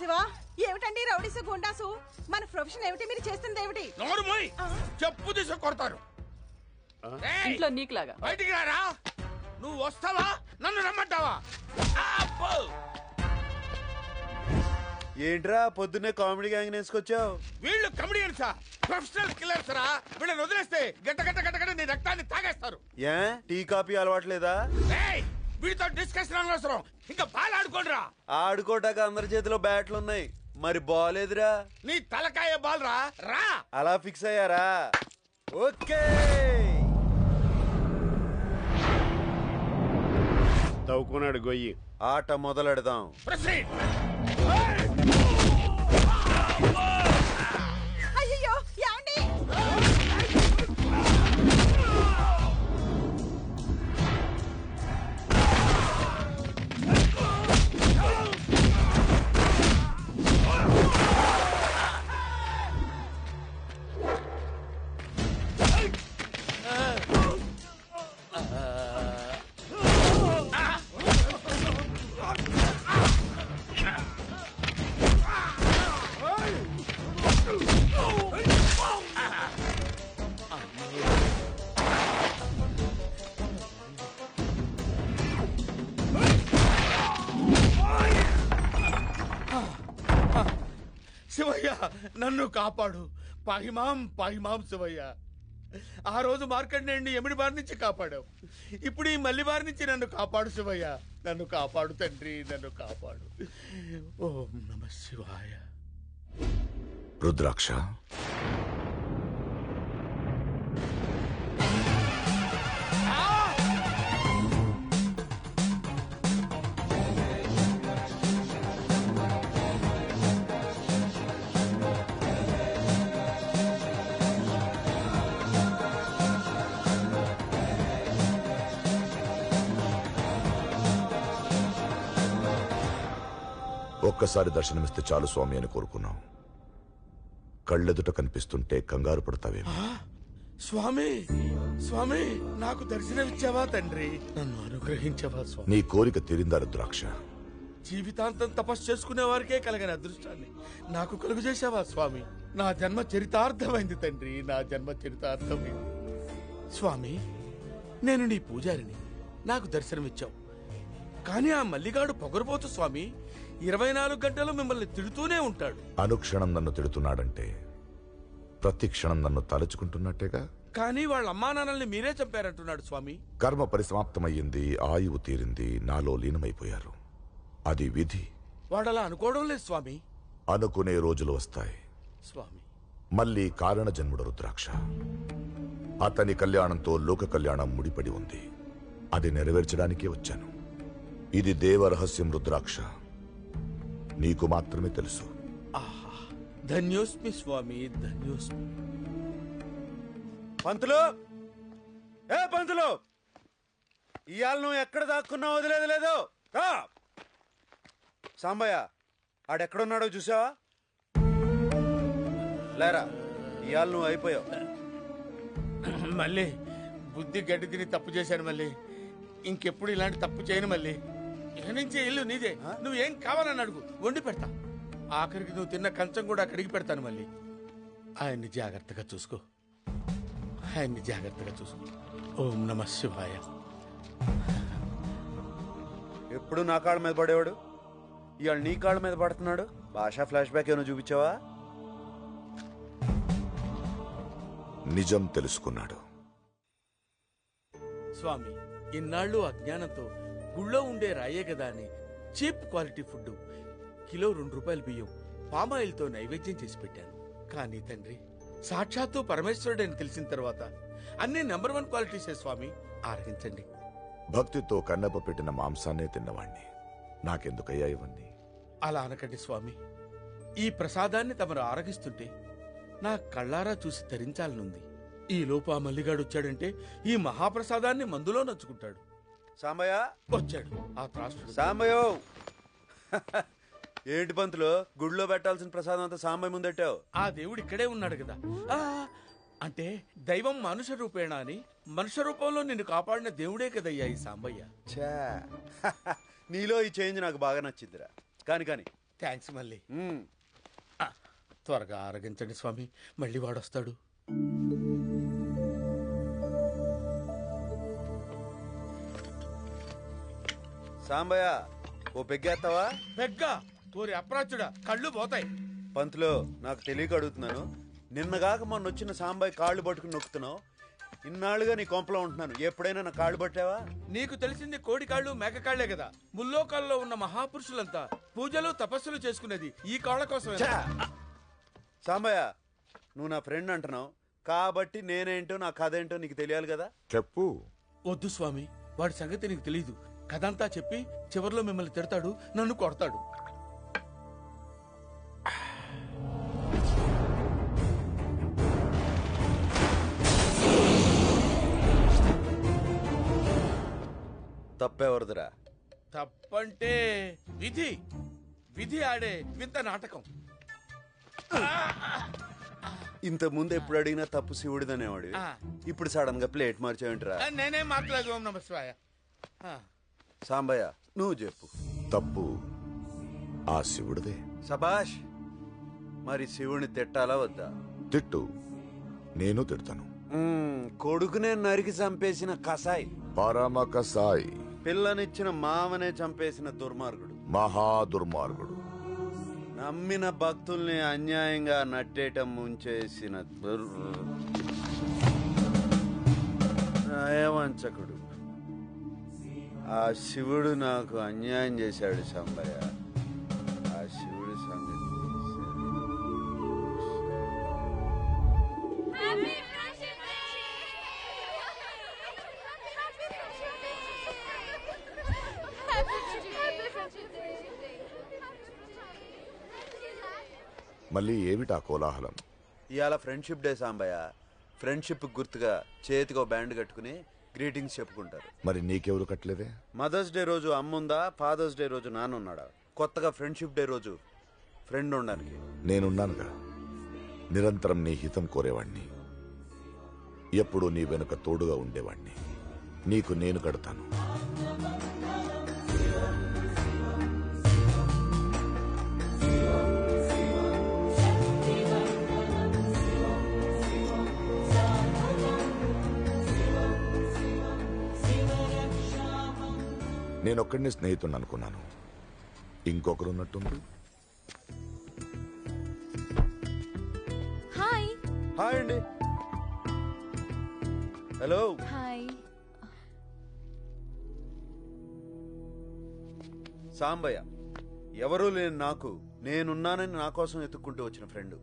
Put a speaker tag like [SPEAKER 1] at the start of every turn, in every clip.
[SPEAKER 1] శివ ఏమిటండి రౌడీసు గుండాసు మన ప్రొఫెషన్ ఏమిటి మీరు చేస్తుంది ఏమిటి
[SPEAKER 2] చెప్పు తీసి కొడతారు
[SPEAKER 3] ఇంట్లో నీకులాగా
[SPEAKER 2] బయటికి రారా నువ్వు వస్తావా నన్ను రమ్మంటావా
[SPEAKER 4] ఏంట్రా పొద్దున్నే కామెడీ గ్యాంగ్ వేసుకొచ్చావు
[SPEAKER 2] వీళ్ళు కమెడియన్సా ప్రొఫెషనల్ కిల్లర్స్ రా వీళ్ళని వదిలేస్తే గట్ట గట్ట గట్ట గట్ట నీ రక్తాన్ని తాగేస్తారు
[SPEAKER 4] ఏ టీ కాఫీ అలవాట్లేదా
[SPEAKER 2] వీడితో డిస్కషన్ అనవసరం ఇంకా బాల్ ఆడుకోండిరా
[SPEAKER 4] ఆడుకోటాక అందరి చేతిలో బ్యాట్లు ఉన్నాయి మరి బాల్ ఎదురా
[SPEAKER 2] నీ తలకాయ బాల్ రా రా
[SPEAKER 4] అలా ఫిక్స్ అయ్యారా ఓకే
[SPEAKER 5] తవ్వుకున్నాడు గొయ్యి
[SPEAKER 4] ఆట మొదలెడదాం
[SPEAKER 1] అయ్యో ఏమండి
[SPEAKER 2] శివయ్య నన్ను కాపాడు పాహిమాం పాహిమాం శివయ్య ఆ రోజు మార్కండేయుడిని ఎమిడి బారి నుంచి కాపాడావు ఇప్పుడు ఈ మల్లి బారి నుంచి నన్ను కాపాడు శివయ్య నన్ను కాపాడు తండ్రి నన్ను కాపాడు ఓం నమః శివాయ
[SPEAKER 6] రుద్రాక్ష ఒక్కసారి దర్శనమిస్తే చాలు స్వామి అని కోరుకున్నాం కళ్ళెదుట కనిపిస్తుంటే కంగారు పడతావేమో
[SPEAKER 2] స్వామి స్వామి నాకు దర్శనమిచ్చావా తండ్రి నన్ను అనుగ్రహించవా స్వామి
[SPEAKER 6] నీ కోరిక తీరిందా రుద్రాక్ష
[SPEAKER 2] జీవితాంతం తపస్సు చేసుకునే వారికే కలిగిన అదృష్టాన్ని నాకు కలుగు చేసావా స్వామి నా జన్మ చరితార్థమైంది తండ్రి నా జన్మ చరితార్థమైంది స్వామి నేను నీ పూజారిని నాకు దర్శనమిచ్చావు కానీ ఆ మల్లిగాడు పొగరబోతు స్వామి 24 గంటలు మిమ్మల్ని తిడుతూనే ఉంటాడు
[SPEAKER 6] అనుక్షణం నన్ను తిడుతున్నాడంటే ప్రతి క్షణం నన్ను తలుచుకుంటున్నట్టేగా
[SPEAKER 2] కానీ వాళ్ళ అమ్మా నాన్నల్ని మీరే చంపారంటున్నాడు స్వామి
[SPEAKER 6] కర్మ పరిసమాప్తమయ్యింది ఆయువు తీరింది నాలో లీనమైపోయారు అది విధి
[SPEAKER 2] వాడలా అనుకోవడం లేదు స్వామి
[SPEAKER 6] అనుకునే రోజులు వస్తాయి
[SPEAKER 2] స్వామి
[SPEAKER 6] మళ్ళీ కారణ జన్ముడు రుద్రాక్ష అతని కళ్యాణంతో లోక కళ్యాణం ముడిపడి ఉంది అది నెరవేర్చడానికే వచ్చాను ఇది దేవరహస్యం రుద్రాక్ష నీకు మాత్రమే తెలుసు
[SPEAKER 2] ఆహా ధన్యోస్మి స్వామి ధన్యోస్మి
[SPEAKER 4] పంతులు ఏ పంతులు ఇవాళ నువ్వు ఎక్కడ దాక్కున్నావు వదిలేదు లేదు సాంబయ్య ఆడెక్కడున్నాడో చూసావా లేరా ఇవాళ నువ్వు అయిపోయావు
[SPEAKER 2] మళ్ళీ బుద్ధి గడ్డి తిని తప్పు చేశాను మళ్ళీ ఇంకెప్పుడు ఇలాంటి తప్పు చేయను మళ్ళీ ఇక నుంచి ఇల్లు నీదే నువ్వేం కావాలని అడుగు వండి పెడతా ఆఖరికి నువ్వు తిన్న కంచం కూడా కడిగి పెడతాను మళ్ళీ ఆయన్ని జాగ్రత్తగా చూసుకో ఆయన్ని జాగ్రత్తగా చూసుకో ఓం నమః శివాయ
[SPEAKER 4] ఎప్పుడు నా కాళ్ళ మీద పడేవాడు ఇవాళ నీ కాళ్ళ మీద పడుతున్నాడు భాషా ఫ్లాష్ బ్యాక్ ఏమైనా చూపించావా
[SPEAKER 6] నిజం తెలుసుకున్నాడు
[SPEAKER 2] స్వామి ఇన్నాళ్ళు అజ్ఞానంతో గుళ్ళో ఉండే రాయే కదా అని చీప్ క్వాలిటీ ఫుడ్ కిలో 2 రూపాయల బియ్యం పామాయిల్తో నైవేద్యం చేసి పెట్టాను కానీ తండ్రి సాక్షాత్తు పరమేశ్వరుడని తెలిసిన తర్వాత అన్ని నెంబర్ 1 క్వాలిటీసే స్వామి ఆరగించండి
[SPEAKER 6] భక్తితో కన్నప్ప పెట్టిన మాంసాన్నే తిన్నవాణ్ణి నాకెందుకయ్యా ఇవన్నీ
[SPEAKER 2] అలా అనకండి స్వామి ఈ ప్రసాదాన్ని తమరు ఆరగిస్తుంటే నా కళ్ళారా చూసి తరించాలనుంది ఈ లోపు ఆ మల్లిగాడు వచ్చాడంటే ఈ మహాప్రసాదాన్ని మందులో నంచుకుంటాడు
[SPEAKER 4] సాంబయ్య
[SPEAKER 2] వచ్చాడు ఆ త్రాసుడు
[SPEAKER 4] సాంబయ్యో ఏంటి పంతులు గుడిలో పెట్టాల్సిన ప్రసాదం అంతా సాంబయ్య ముందెట్టావు
[SPEAKER 2] ఆ దేవుడు ఇక్కడే ఉన్నాడు కదా అంటే దైవం మనుష్య రూపేణ అని మనుష్య రూపంలో నిన్ను కాపాడిన దేవుడే కదయ్యా ఈ సాంబయ్య.
[SPEAKER 4] నీలో ఈ చేంజ్ నాకు బాగా నచ్చిందిరా. కానీ
[SPEAKER 2] థ్యాంక్స్ మళ్ళీ.
[SPEAKER 4] మ్మ్.
[SPEAKER 2] త్వరగా ఆరగించండి స్వామి, మళ్ళీ వాడొస్తాడు.
[SPEAKER 4] సాంబయ్య ఓ పెగ్గేస్తావా?
[SPEAKER 2] పెగ్గా ఊరి అప్రాచుడా, కళ్ళు పోతాయి.
[SPEAKER 4] పంతులో నాకు తెలియక అడుగుతున్నాను. నిన్నగాక మొన్న వచ్చిన సాంబయ్య కాళ్ళు పట్టుకుని నొక్కుతున్నావు. ఇన్నాళ్ళుగా నీ కొంపలో ఉంటున్నాను, ఎప్పుడైనా నా కాళ్ళు పట్టావా?
[SPEAKER 2] నీకు తెలిసింది కోడి కాళ్ళు మేక కాళ్లే కదా. ముల్లోకాల్లో ఉన్న మహాపురుషులంతా పూజలు తపస్సులు చేసుకునేది ఈ కాళ్ళ కోసమే.
[SPEAKER 4] సాంబయ్య నువ్వు నా ఫ్రెండ్ అంటున్నావు కాబట్టి నేనేంటో నా కథ ఏంటో నీకు తెలియాలి కదా.
[SPEAKER 6] చెప్పు.
[SPEAKER 2] వద్దు స్వామి, వాడి సంగతి నీకు తెలీదు. కథంతా చెప్పి చివర్లో మిమ్మల్ని తిడతాడు, నన్ను కొడతాడు.
[SPEAKER 4] తప్పెవరిదిరా?
[SPEAKER 2] తప్పంటే విధి. విధి ఆడే వింత నాటకం.
[SPEAKER 4] ఇంత ముందు ఎప్పుడు అడిగినా తప్పు శివుడిదనేవాడు, ఇప్పుడు సడన్ గా ప్లేట్ మార్చేయండిరా.
[SPEAKER 2] నేనే మాట్లాడు. ఓం నమః శివాయ.
[SPEAKER 4] సాంబయ్య నువ్వు చెప్పు.
[SPEAKER 6] తప్పు ఆ శివుడిదే.
[SPEAKER 4] సబాష్. మరి శివుని తిట్టాలా వద్దా?
[SPEAKER 6] తిట్టు, నేను తిడతాను.
[SPEAKER 4] కొడుకునే నరికి చంపేసిన కసాయి,
[SPEAKER 6] పరమకసాయి,
[SPEAKER 4] పిల్లనిచ్చిన మామనే చంపేసిన దుర్మార్గుడు,
[SPEAKER 6] మహా దుర్మార్గుడు,
[SPEAKER 4] నమ్మిన భక్తుల్ని అన్యాయంగా నట్టేయటం ముంచేసిన నయవంచకుడు. ఆ శివుడు నాకు అన్యాయం చేశాడు సాంబయ్య. ఆ శివుడి సంగతి
[SPEAKER 6] మళ్ళీ ఏమిటా కోలాహలం?
[SPEAKER 4] ఇవాళ ఫ్రెండ్షిప్ డే సాంబయ్య. ఫ్రెండ్షిప్ గుర్తుగా చేతికో బ్యాండ్ కట్టుకుని గ్రీటింగ్స్ చెప్పుకుంటారు.
[SPEAKER 6] మరి నీకెవరు కట్టలేదే?
[SPEAKER 4] మదర్స్ డే రోజు అమ్ముందా, ఫాదర్స్ డే రోజు నాన్నున్నాడా? కొత్తగా ఫ్రెండ్షిప్ డే రోజు ఫ్రెండ్ ఉండడానికి
[SPEAKER 6] నేనున్నానుగా. నిరంతరం నీ హితం కోరేవాణ్ణి, ఎప్పుడూ నీ వెనుక తోడుగా ఉండేవాణ్ణి. నీకు నేను కడతాను. నేనొక్కడిని స్నేహితుడిని అనుకున్నాను, ఇంకొకరు ఉన్నట్టుంది.
[SPEAKER 7] హాయ్.
[SPEAKER 4] హాయ్ అండి. హలో.
[SPEAKER 7] హాయ్.
[SPEAKER 4] సాంబయ్య ఎవరూ లేని నాకు నేనున్నానని నా కోసం ఎత్తుక్కుంటూ వచ్చిన ఫ్రెండ్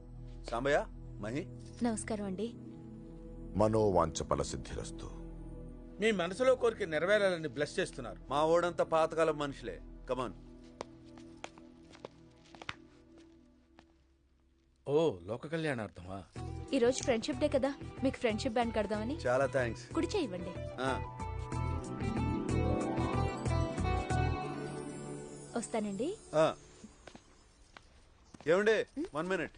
[SPEAKER 4] సాంబయ్య. మహి
[SPEAKER 7] నమస్కారం అండి.
[SPEAKER 6] మనోవాంఛ ఫలసిద్ధిరస్తు.
[SPEAKER 2] మీ మనసులో కోరిక నెరవేరాలని బ్లెస్ చేస్తున్నారు.
[SPEAKER 4] మా ఓడంతా పాతకాలం మనుషులే. కమాన్.
[SPEAKER 2] ఓ లోక కళ్యాణార్థమా?
[SPEAKER 7] ఈ రోజు ఫ్రెండ్షిప్ డే కదా, మీకు ఫ్రెండ్షిప్ బ్యాండ్ కడదామని.
[SPEAKER 4] చాలా థ్యాంక్స్.
[SPEAKER 7] కుడి చేయి ఇవ్వండి. వస్తానండి.
[SPEAKER 4] ఏమండి 1 minute.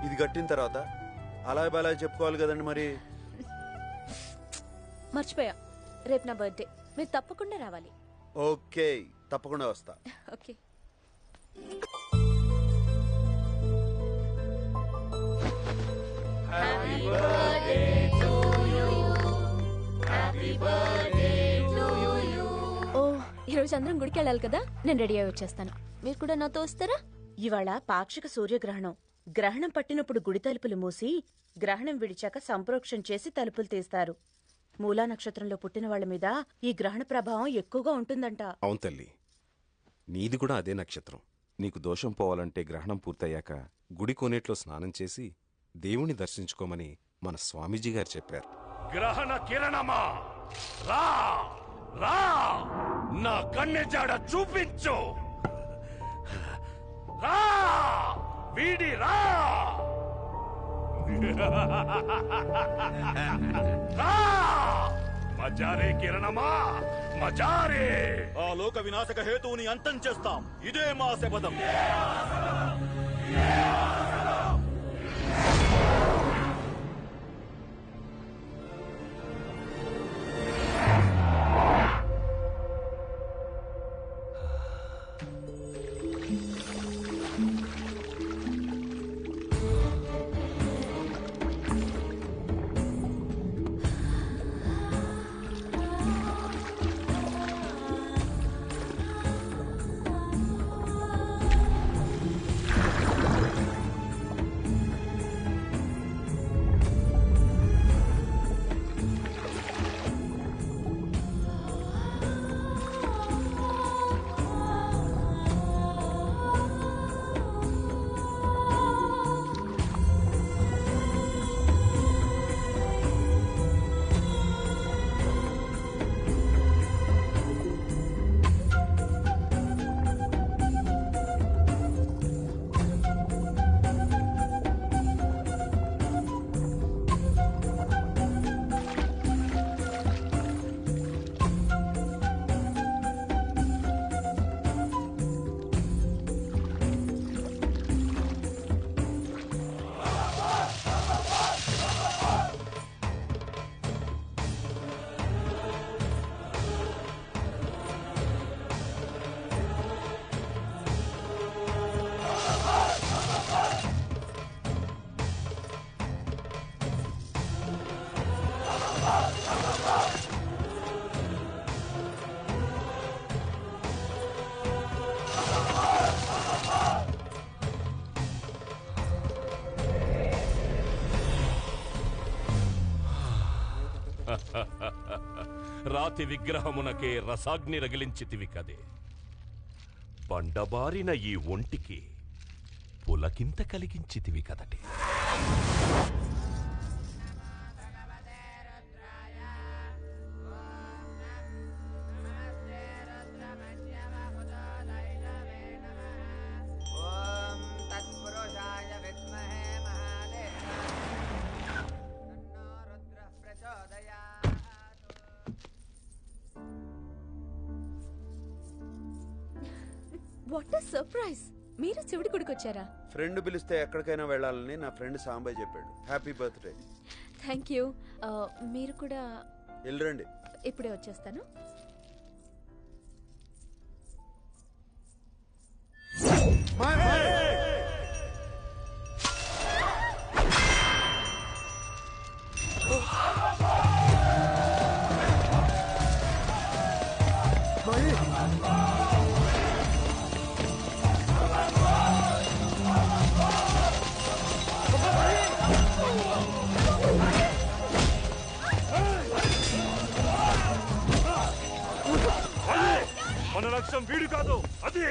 [SPEAKER 4] ఇది కట్టిన తర్వాత అలా బలా చెప్పుకోవాలి కదండి మరి.
[SPEAKER 7] మర్చిపోయా, రేపు నా బర్త్డే, మీరు తప్పకుండా రావాలి.
[SPEAKER 4] ఓకే, తప్పకుండా వస్తా.
[SPEAKER 7] ఓకే. ఓ, ఈరోజు అందరం గుడికి వెళ్ళాలి కదా, నేను రెడీ అయి వచ్చేస్తాను. మీరు కూడా నాతో వస్తారా?
[SPEAKER 8] ఇవాళ పాక్షిక సూర్యగ్రహణం. గ్రహణం పట్టినప్పుడు గుడి తలుపులు మూసి, గ్రహణం విడిచాక సంప్రోక్షణ చేసి తలుపులు తీస్తారు. మూలా నక్షత్రంలో పుట్టిన వాళ్ల మీద ఈ గ్రహణ ప్రభావం ఎక్కువగా ఉంటుందంట.
[SPEAKER 9] అవును తల్లి, నీది కూడా అదే నక్షత్రం. నీకు దోషం పోవాలంటే గ్రహణం పూర్తయ్యాక గుడి కోనేట్లో స్నానం చేసి దేవుణ్ణి దర్శించుకోమని మన స్వామీజీ గారు చెప్పారు.
[SPEAKER 5] గ్రహణ కిరణమా రా రా, నా కన్నెజాడ చూపించు. రా వీడి రా రా, మజారే కిరణమా మజారే.
[SPEAKER 10] ఆ లోక వినాశక హేతువుని అంతం చేస్తాం, ఇదే మా శపథం.
[SPEAKER 5] రాతి విగ్రహమునకే రసాగ్ని రగిలించితివి కదే. బండబారిన ఈ ఒంటికి పులకింత కలిగించితివి కదటి.
[SPEAKER 7] What a surprise! మీరు శివుడి గుడికి వచ్చారా?
[SPEAKER 4] ఫ్రెండ్ పిలిస్తే ఎక్కడికైనా వెళ్ళాలని నా ఫ్రెండ్ సాంబయ్య చెప్పాడు. Happy birthday.
[SPEAKER 7] Thank you. మీరు కూడా
[SPEAKER 4] వెళ్ళరండి.
[SPEAKER 7] ఇప్పుడే వచ్చేస్తాను.
[SPEAKER 5] మన లక్ష్యం వీడు కాదు, అది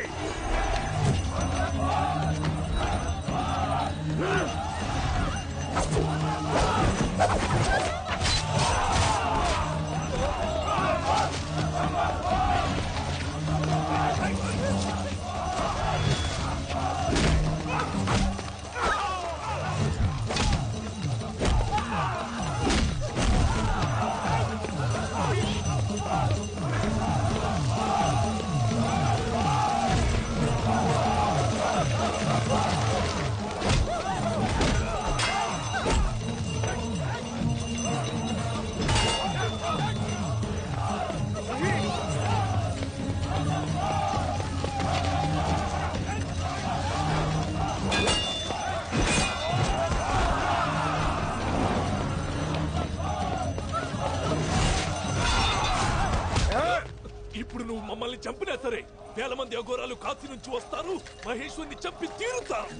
[SPEAKER 11] ఇప్పుడు నువ్వు మమ్మల్ని చంపినా సరే వేల మంది అఘోరాలు కాశీ నుంచి వస్తారు, మహేశ్వరిని చంపి తీరుతారు.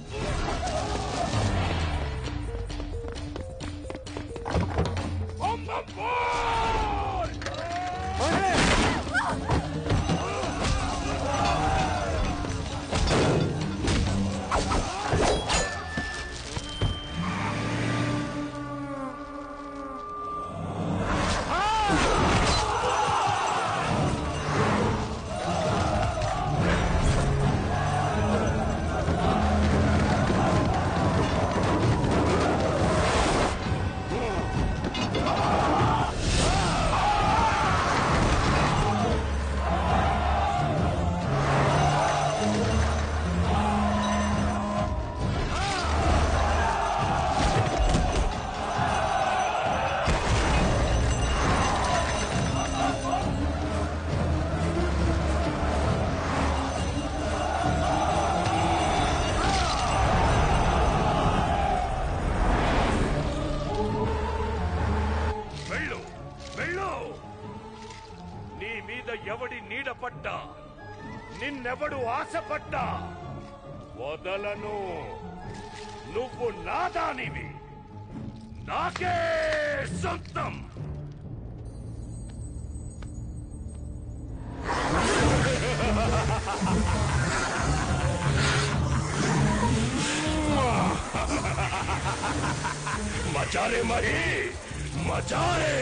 [SPEAKER 5] ఎవడి నీడ పడ్డా, నిన్నెవడు ఆశపడ్డా వదలను. నువ్వు నాదానివి, నాకే సొంతం. మచారే మహి, మచారే.